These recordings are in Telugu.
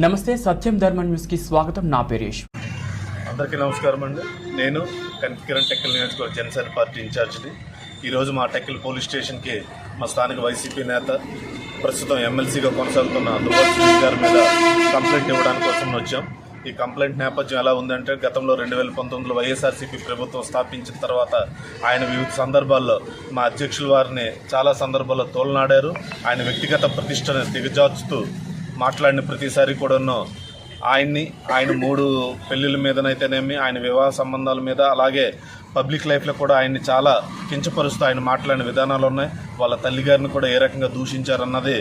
నమస్తే సత్యం ధర్మ న్యూస్ కి స్వాగతం. నా పేరు యశ్. అందరికీ నమస్కారం అండి. నేను కిరణ్ టెక్కల్ నియోజకవర్గ జనసేన పార్టీ ఇన్ఛార్జిని. ఈరోజు మా టెక్కల్ పోలీస్ స్టేషన్కి మా స్థానిక వైసీపీ నేత, ప్రస్తుతం ఎమ్మెల్సీగా కొనసాగుతున్న దువ్వాడ గారి మీద కంప్లైంట్ ఇవ్వడానికి కోసం వచ్చాం. ఈ కంప్లైంట్ నేపథ్యం ఎలా ఉందంటే, గతంలో 2019లో వైఎస్ఆర్సీపీ ప్రభుత్వం స్థాపించిన తర్వాత ఆయన వివిధ సందర్భాల్లో మా అధ్యక్షుల వారిని చాలా సందర్భాల్లో తోలనాడారు. ఆయన వ్యక్తిగత ప్రతిష్టను దిగజార్చుతూ మాట్లాడిన ప్రతిసారి కూడాను ఆయన 3 పెళ్లిళ్ళ మీదనైతేనేమి, ఆయన వివాహ సంబంధాల మీద, అలాగే పబ్లిక్ లైఫ్లో కూడా ఆయన్ని చాలా కించపరుస్తూ ఆయన మాట్లాడిన విధానాలు ఉన్నాయి. వాళ్ళ తల్లిగారిని కూడా ఏ రకంగా దూషించారన్నది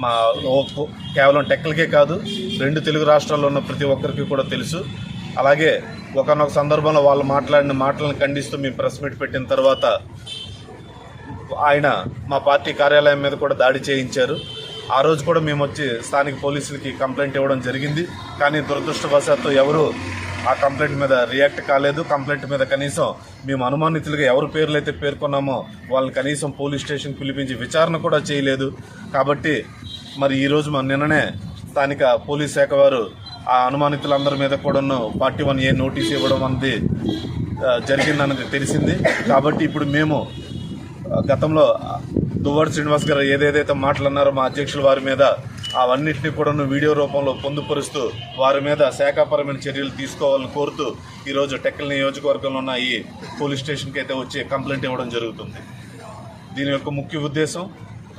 మా కేవలం టెక్కలకే కాదు, 2 తెలుగు రాష్ట్రాల్లో ఉన్న ప్రతి ఒక్కరికి కూడా తెలుసు. అలాగే ఒకనొక సందర్భంలో వాళ్ళు మాట్లాడిన మాటలను ఖండిస్తూ మేము ప్రెస్ మీట్ పెట్టిన తర్వాత ఆయన మా పార్టీ కార్యాలయం మీద కూడా దాడి చేయించారు. ఆ రోజు కూడా మేము వచ్చి స్థానిక పోలీసులకి కంప్లైంట్ ఇవ్వడం జరిగింది. కానీ దురదృష్టవశాత్తు ఎవరు ఆ కంప్లైంట్ మీద రియాక్ట్ కాలేదు. కంప్లైంట్ మీద కనీసం మేము అనుమానితులుగా ఎవరి పేర్లు అయితే పేర్కొన్నామో వాళ్ళని కనీసం పోలీస్ స్టేషన్ పిలిపించి విచారణ కూడా చేయలేదు. కాబట్టి మరి ఈరోజు నిన్ననే స్థానిక పోలీస్ శాఖ వారు ఆ అనుమానితులందరి మీద కూడాను 41A నోటీస్ ఇవ్వడం అనేది జరిగిందన్నది తెలిసింది. కాబట్టి ఇప్పుడు మేము గతంలో దువ్వాడ శ్రీనివాస్ గారు ఏదేదైతే మాట్లాడినారో మా అధ్యక్షుల వారి మీద, అవన్నింటినీ కూడా వీడియో రూపంలో పొందుపరుస్తూ వారి మీద శాఖాపరమైన చర్యలు తీసుకోవాలని కోరుతూ ఈరోజు టెక్కల్ నియోజకవర్గంలో ఉన్న ఈ పోలీస్ స్టేషన్కి అయితే వచ్చి కంప్లైంట్ ఇవ్వడం జరుగుతుంది. దీని యొక్క ముఖ్య ఉద్దేశం,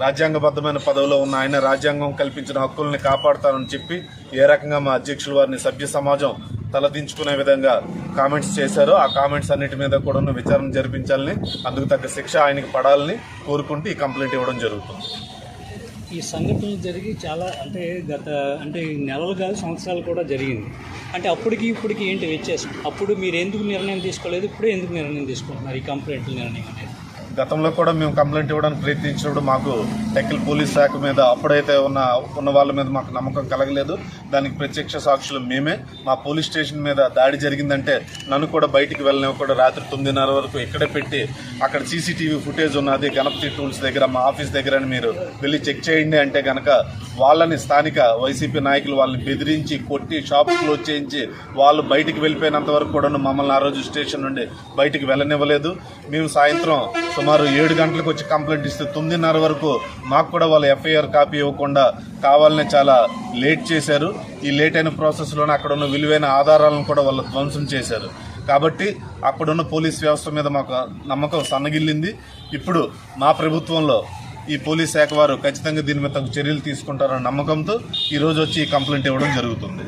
రాజ్యాంగబద్ధమైన పదవిలో ఉన్న ఆయన రాజ్యాంగం కల్పించిన హక్కుల్ని కాపాడుతానని చెప్పి ఏ రకంగా మా అధ్యక్షుల వారిని సభ్య సమాజం తలదించుకునే విధంగా కామెంట్స్ చేశారో ఆ కామెంట్స్ అన్నిటి మీద కూడా విచారణ జరిపించాలని, అందుకు తగ్గ శిక్ష ఆయనకి పడాలని కోరుకుంటూ ఈ కంప్లైంట్ ఇవ్వడం జరుగుతుంది. ఈ సంఘటనలు జరిగి చాలా గత నెలలు కాదు, సంవత్సరాలు కూడా జరిగింది. అప్పటికి ఇప్పటికి ఏంటి వ్యత్యాసం? అప్పుడు మీరు ఎందుకు నిర్ణయం తీసుకోలేదు, ఇప్పుడు ఎందుకు నిర్ణయం తీసుకుంటున్నారు ఈ కంప్లైంట్ల నిర్ణయం అనేది? గతంలో కూడా మేము కంప్లైంట్ ఇవ్వడానికి ప్రయత్నించినప్పుడు మాకు టెక్కల్ పోలీస్ శాఖ మీద అప్పుడైతే ఉన్న వాళ్ళ మీద మాకు నమ్మకం కలగలేదు. దానికి ప్రత్యక్ష సాక్షులు మేమే. మా పోలీస్ స్టేషన్ మీద దాడి జరిగిందంటే నన్ను కూడా బయటికి వెళ్ళనివ్వకుండా రాత్రి 9:30 వరకు ఇక్కడే పెట్టి, అక్కడ సీసీటీవీ ఫుటేజ్ ఉన్నది గణపతి టూల్స్ దగ్గర, మా ఆఫీస్ దగ్గర అని మీరు వెళ్ళి చెక్ చేయండి అంటే కనుక వాళ్ళని స్థానిక వైసీపీ నాయకులు వాళ్ళని బెదిరించి కొట్టి షాప్ క్లోజ్ చేయించి వాళ్ళు బయటికి వెళ్ళిపోయినంత వరకు కూడా మమ్మల్ని ఆ రోజు స్టేషన్ నుండి బయటికి వెళ్ళనివ్వలేదు. మేము సాయంత్రం సుమారు 7 గంటలకు వచ్చి కంప్లైంట్ ఇస్తే 9:30 వరకు మాకు కూడా వాళ్ళు ఎఫ్ఐఆర్ కాపీ ఇవ్వకుండా కావాలనే చాలా లేట్ చేశారు. ఈ లేట్ అయిన ప్రాసెస్లోనే అక్కడ ఉన్న విలువైన ఆధారాలను కూడా వాళ్ళు ధ్వంసం చేశారు. కాబట్టి అక్కడున్న పోలీస్ వ్యవస్థ మీద మాకు నమ్మకం సన్నగిల్లింది. ఇప్పుడు మా ప్రభుత్వంలో ఈ పోలీస్ శాఖ వారు ఖచ్చితంగా దీని మీద చర్యలు తీసుకుంటారన్న నమ్మకంతో ఈరోజు వచ్చి ఈ కంప్లైంట్ ఇవ్వడం జరుగుతుంది.